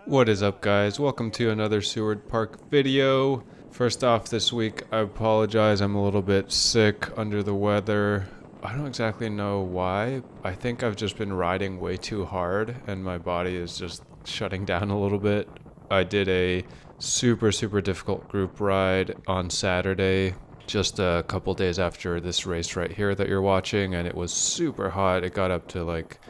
What is up, guys? Welcome to another Seward Park video. First off, this week, I apologize. I'm a little bit sick, under the weather. I don't exactly know why. I think I've just been riding way too hard and my body is just shutting down a little bit. I did a super difficult group ride on Saturday, just a couple days after this race right here that you're watching, and it was super hot. It got up to like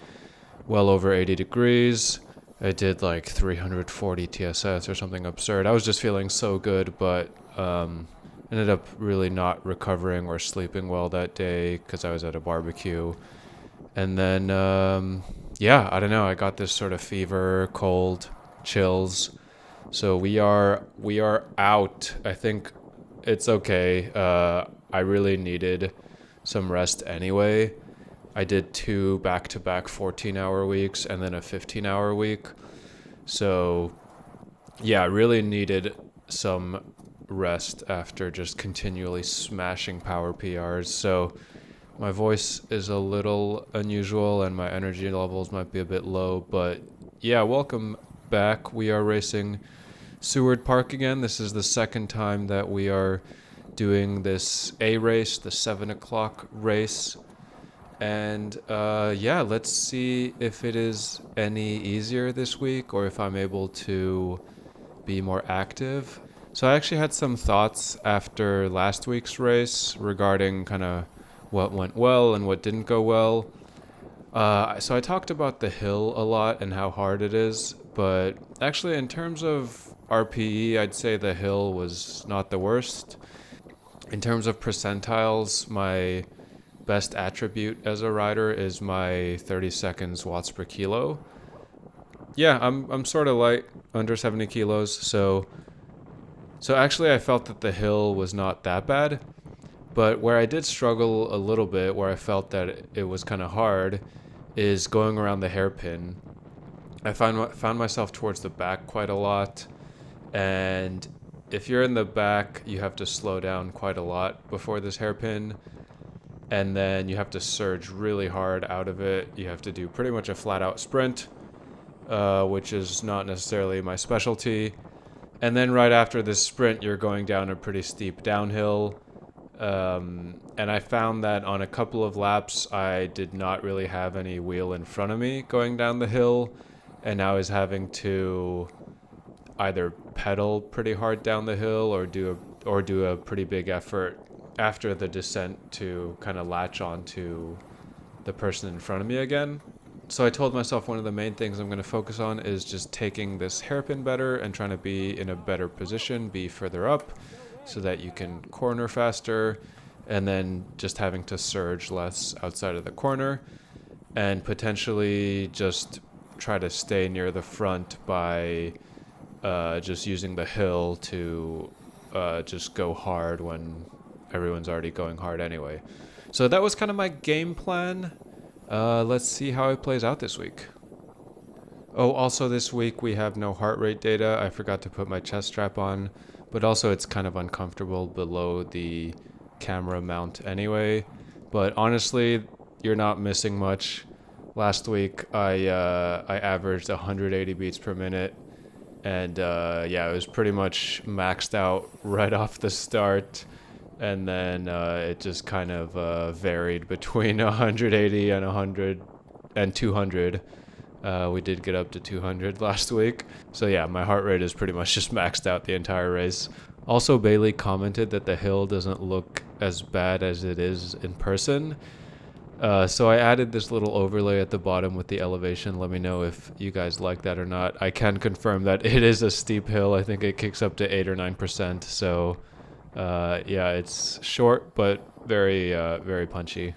well over 80 degrees. I did like 340 TSS or something absurd. I was just feeling so good, but ended up really not recovering or sleeping well that day because I was at a barbecue. And then, I don't know. I got this sort of fever, cold, chills. So we are out. I think it's okay. I really needed some rest anyway. I did 2 back-to-back 14-hour weeks and then a 15-hour week. So, yeah, I really needed some rest after just continually smashing power PRs. So my voice is a little unusual and my energy levels might be a bit low. But, yeah, welcome back. We are racing Seward Park again. This is the second time that we are doing this A race, the 7 o'clock race. And let's see if it is any easier this week or if I'm able to be more active. So I actually had some thoughts after last week's race regarding kind of what went well and what didn't go well. So I talked about the hill a lot and how hard it is, but actually in terms of RPE, I'd say the hill was not the worst. In terms of percentiles, my best attribute as a rider is my 30 seconds watts per kilo. Yeah, I'm sort of light, under 70 kilos, so actually I felt that the hill was not that bad, but where I did struggle a little bit, where I felt that it was kind of hard, is going around the hairpin. I found myself towards the back quite a lot, and if you're in the back, you have to slow down quite a lot before this hairpin. And then you have to surge really hard out of it. You have to do pretty much a flat-out sprint, which is not necessarily my specialty. And then right after this sprint, you're going down a pretty steep downhill. And I found that on a couple of laps, I did not really have any wheel in front of me going down the hill. And I was having to either pedal pretty hard down the hill or do a pretty big effort after the descent to kind of latch on to the person in front of me again. So I told myself one of the main things I'm going to focus on is just taking this hairpin better and trying to be in a better position, be further up so that you can corner faster, and then just having to surge less outside of the corner, and potentially just try to stay near the front by just using the hill to just go hard when everyone's already going hard anyway. So that was kind of my game plan. Let's see how it plays out this week. Oh, also this week we have no heart rate data. I forgot to put my chest strap on, but also it's kind of uncomfortable below the camera mount anyway. But honestly, you're not missing much. Last week I averaged 180 beats per minute, and it was pretty much maxed out right off the start. And then it just kind of varied between 180 and 100 and 200. We did get up to 200 last week. So yeah, my heart rate is pretty much just maxed out the entire race. Also, Bailey commented that the hill doesn't look as bad as it is in person. So I added this little overlay at the bottom with the elevation. Let me know if you guys like that or not. I can confirm that it is a steep hill. I think it kicks up to 8 or 9%. So it's short, but very punchy.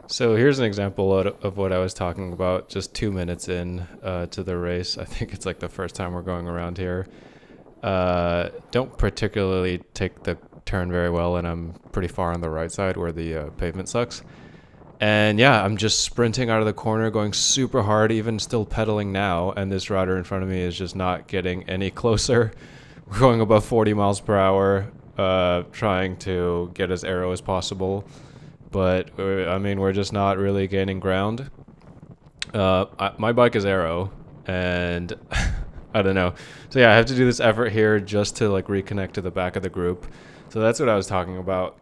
So here's an example of what I was talking about just 2 minutes in to the race. I think it's like the first time we're going around here. Don't particularly take the turn very well, and I'm pretty far on the right side where the pavement sucks. And yeah, I'm just sprinting out of the corner, going super hard, even still pedaling now, and this rider in front of me is just not getting any closer. We're going above 40 miles per hour. Trying to get as aero as possible, but we're just not really gaining ground. My bike is aero, and I don't know. So yeah, I have to do this effort here just to like reconnect to the back of the group. So that's what I was talking about.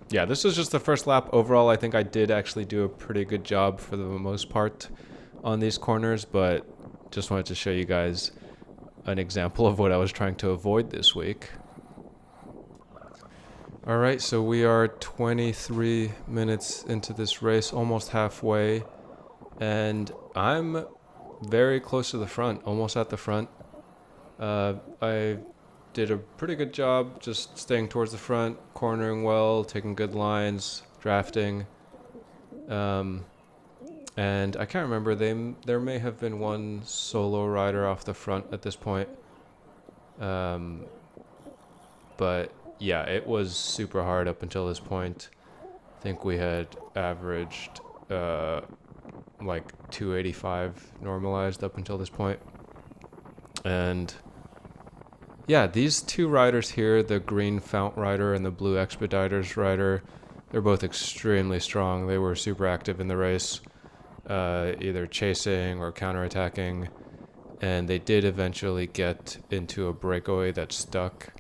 Yeah, this was just the first lap. Overall, I think I did actually do a pretty good job for the most part on these corners, but just wanted to show you guys an example of what I was trying to avoid this week. All right, so we are 23 minutes into this race, almost halfway, and I'm very close to the front, almost at the front. I did a pretty good job just staying towards the front, cornering well, taking good lines, drafting. And I can't remember, there may have been one solo rider off the front at this point. But yeah, it was super hard up until this point. I think we had averaged like 285 normalized up until this point. And yeah, these two riders here, the green Fount rider and the blue Expeditors rider, they're both extremely strong. They were super active in the race, either chasing or counterattacking. And they did eventually get into a breakaway that stuck.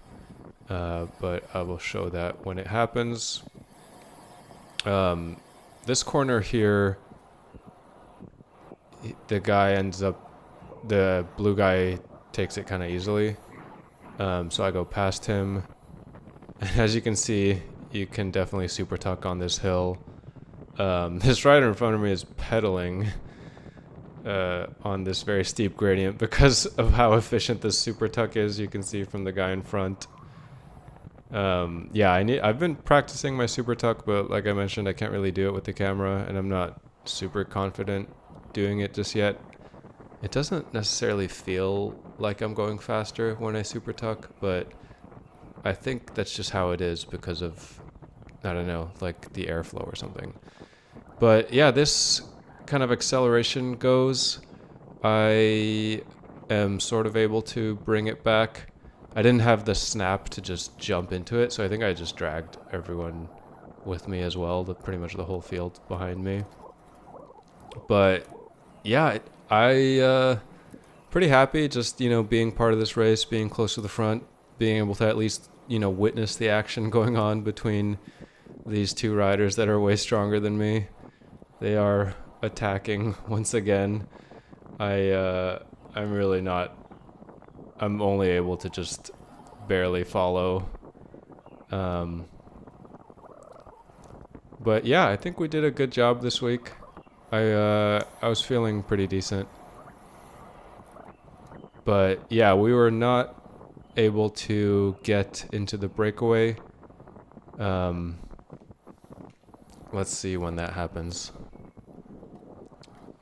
But I will show that when it happens. This corner here, the blue guy takes it kind of easily. So I go past him. And as you can see, you can definitely super tuck on this hill. This rider in front of me is pedaling on this very steep gradient because of how efficient this super tuck is. You can see from the guy in front. Yeah, I've been practicing my super tuck, but like I mentioned, I can't really do it with the camera, and I'm not super confident doing it just yet. It doesn't necessarily feel like I'm going faster when I super tuck, but I think that's just how it is because of, I don't know, like the airflow or something. But yeah, this kind of acceleration goes. I am sort of able to bring it back. I didn't have the snap to just jump into it, so I think I just dragged everyone with me as well, pretty much the whole field behind me. But yeah, I pretty happy just, being part of this race, being close to the front, being able to at least, witness the action going on between these two riders that are way stronger than me. They are attacking once again. I'm really not. I'm only able to just barely follow. But yeah, I think we did a good job this week. I was feeling pretty decent. But yeah, we were not able to get into the breakaway. Let's see when that happens.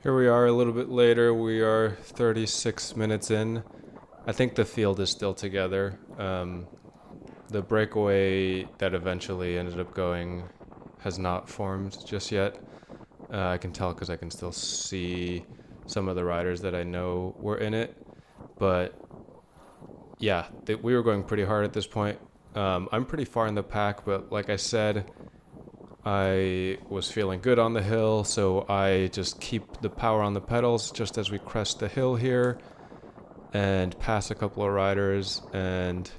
Here we are a little bit later. We are 36 minutes in. I think the field is still together. The breakaway that eventually ended up going has not formed just yet. I can tell because I can still see some of the riders that I know were in it. But yeah, we were going pretty hard at this point. I'm pretty far in the pack, but like I said, I was feeling good on the hill, so I just keep the power on the pedals just as we crest the hill here and pass a couple of riders, and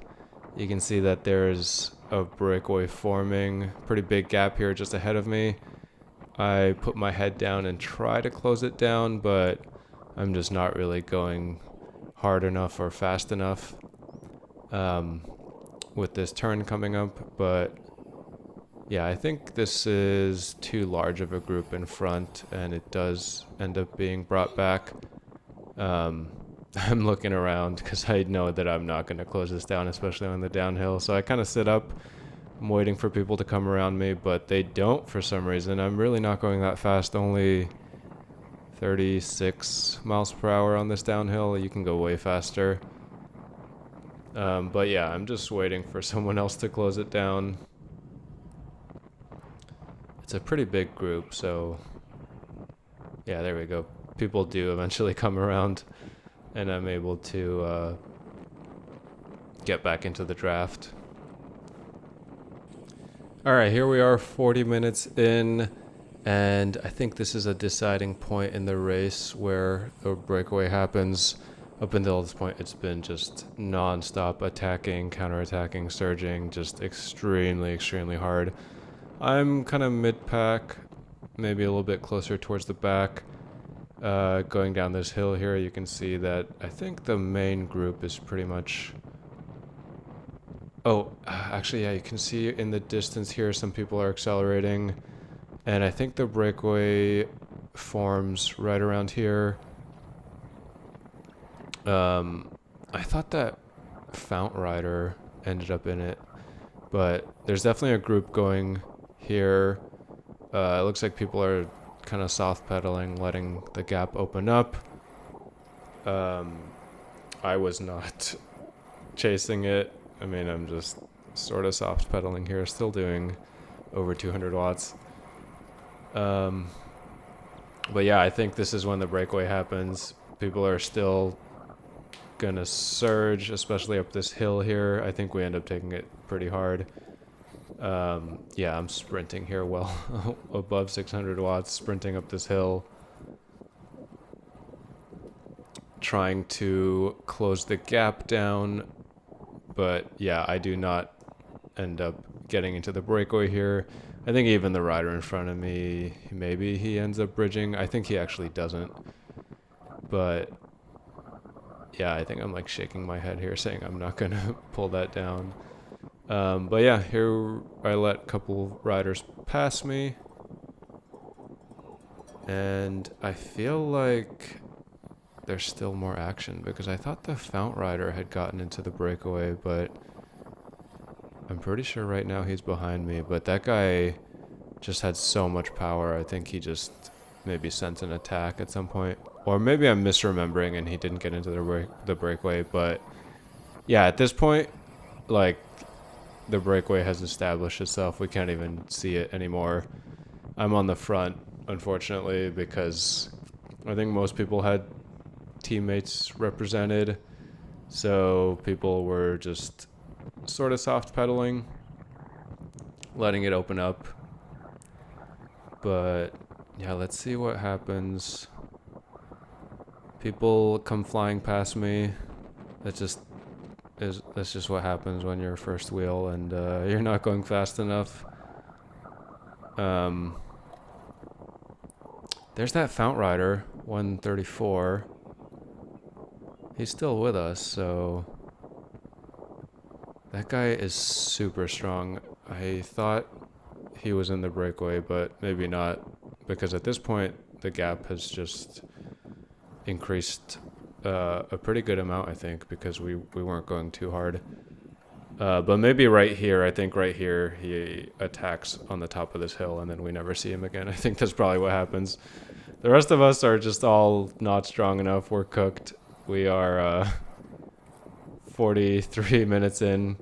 you can see that there's a breakaway forming. Pretty big gap here just ahead of me. I put my head down and try to close it down, but I'm just not really going hard enough or fast enough with this turn coming up. But yeah, I think this is too large of a group in front, and it does end up being brought back. I'm looking around because I know that I'm not going to close this down, especially on the downhill. So I kind of sit up. I'm waiting for people to come around me, but they don't for some reason. I'm really not going that fast, only 36 miles per hour on this downhill. You can go way faster. But yeah, I'm just waiting for someone else to close it down. It's a pretty big group, so yeah, there we go. People do eventually come around, and I'm able to get back into the draft. All right, here we are 40 minutes in, and I think this is a deciding point in the race where the breakaway happens. Up until this point, it's been just non-stop attacking, counterattacking, surging, just extremely, extremely hard. I'm kind of mid-pack, maybe a little bit closer towards the back. Going down this hill here, you can see that I think the main group is pretty much... Oh, actually, yeah, you can see in the distance here some people are accelerating. And I think the breakaway forms right around here. I thought that Fount Rider ended up in it, but there's definitely a group going here. It looks like people are kind of soft pedaling, letting the gap open up. I was not chasing it. I mean, I'm just sort of soft pedaling here, still doing over 200 watts. But yeah, I think this is when the breakaway happens. People are still gonna surge, especially up this hill here. I think we end up taking it pretty hard. Yeah, I'm sprinting here well above 600 watts, sprinting up this hill, trying to close the gap down. But yeah, I do not end up getting into the breakaway here. I think even the rider in front of me, maybe he ends up bridging. I think he actually doesn't. But yeah, I think I'm like shaking my head here saying I'm not going to pull that down. But yeah, here I let a couple riders pass me. And I feel like there's still more action because I thought the Fount Rider had gotten into the breakaway, but I'm pretty sure right now he's behind me. But that guy just had so much power. I think he just maybe sent an attack at some point. Or maybe I'm misremembering and he didn't get into the breakaway. But yeah, at this point, like, the breakaway has established itself. We can't even see it anymore. I'm on the front, unfortunately, because I think most people had teammates represented. So people were just sort of soft pedaling, letting it open up. But yeah, let's see what happens. People come flying past me. That's just what happens when you're first wheel and you're not going fast enough. There's that Fount Rider, 134. He's still with us, so that guy is super strong. I thought he was in the breakaway, but maybe not, because at this point the gap has just increased a pretty good amount, I think, because we weren't going too hard. But maybe right here, I think right here he attacks on the top of this hill and then we never see him again. I think that's probably what happens. The rest of us are just all not strong enough. We're cooked. We are 43 minutes in.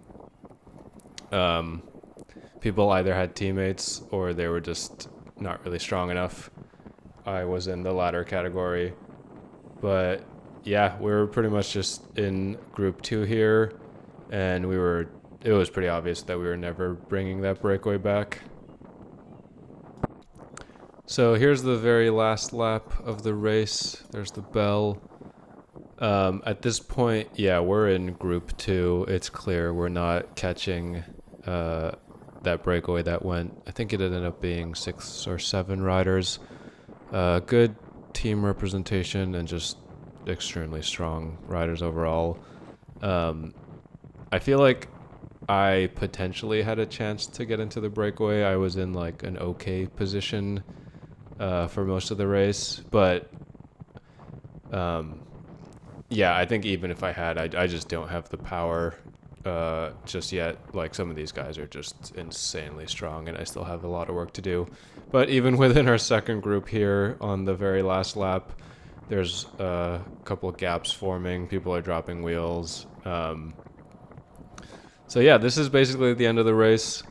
People either had teammates or they were just not really strong enough. I was in the latter category. But yeah, we were pretty much just in group 2 here, and it was pretty obvious that we were never bringing that breakaway back. So here's the very last lap of the race. There's the bell. At this point, yeah, we're in group 2. It's clear we're not catching that breakaway that went. I think it ended up being 6 or 7 riders. Good team representation and just extremely strong riders overall. I feel like I potentially had a chance to get into the breakaway. I was in like an okay position for most of the race, but yeah, I think even if I had, I just don't have the power just yet. Like, some of these guys are just insanely strong and I still have a lot of work to do. But even within our second group here on the very last lap, there's a couple of gaps forming. People are dropping wheels. So yeah, this is basically the end of the race.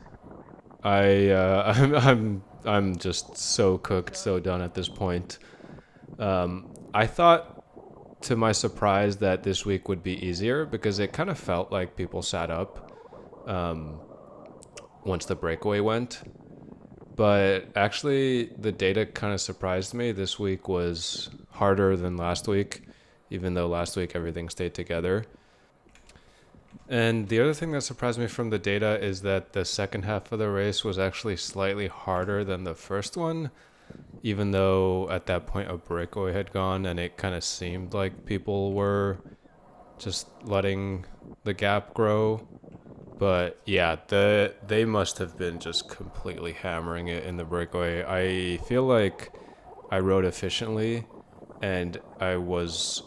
I'm just so cooked, so done at this point. I thought, to my surprise, that this week would be easier because it kind of felt like people sat up once the breakaway went. But actually, the data kind of surprised me. This week was harder than last week. even though last week everything stayed together. And the other thing that surprised me from the data is that the second half of the race was actually slightly harder than the first one, even though at that point a breakaway had gone and it kind of seemed like people were just letting the gap grow. But yeah, they must have been just completely hammering it in the breakaway. I feel like I rode efficiently and I was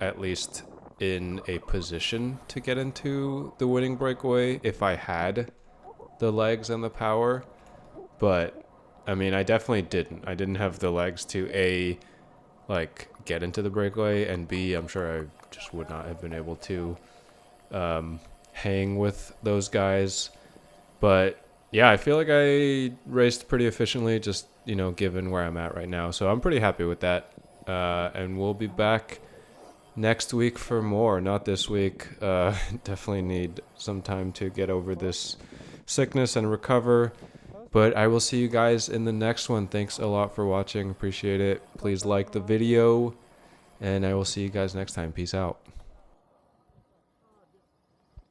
at least in a position to get into the winning breakaway if I had the legs and the power. But I mean, I definitely didn't. I didn't have the legs to A, like, get into the breakaway, and B, I'm sure I just would not have been able to hang with those guys. But yeah, I feel like I raced pretty efficiently, just, given where I'm at right now. So I'm pretty happy with that. And we'll be back next week for more, not this week. Definitely need some time to get over this sickness and recover. But I will see you guys in the next one. Thanks a lot for watching. Appreciate it. Please like the video. And I will see you guys next time. Peace out.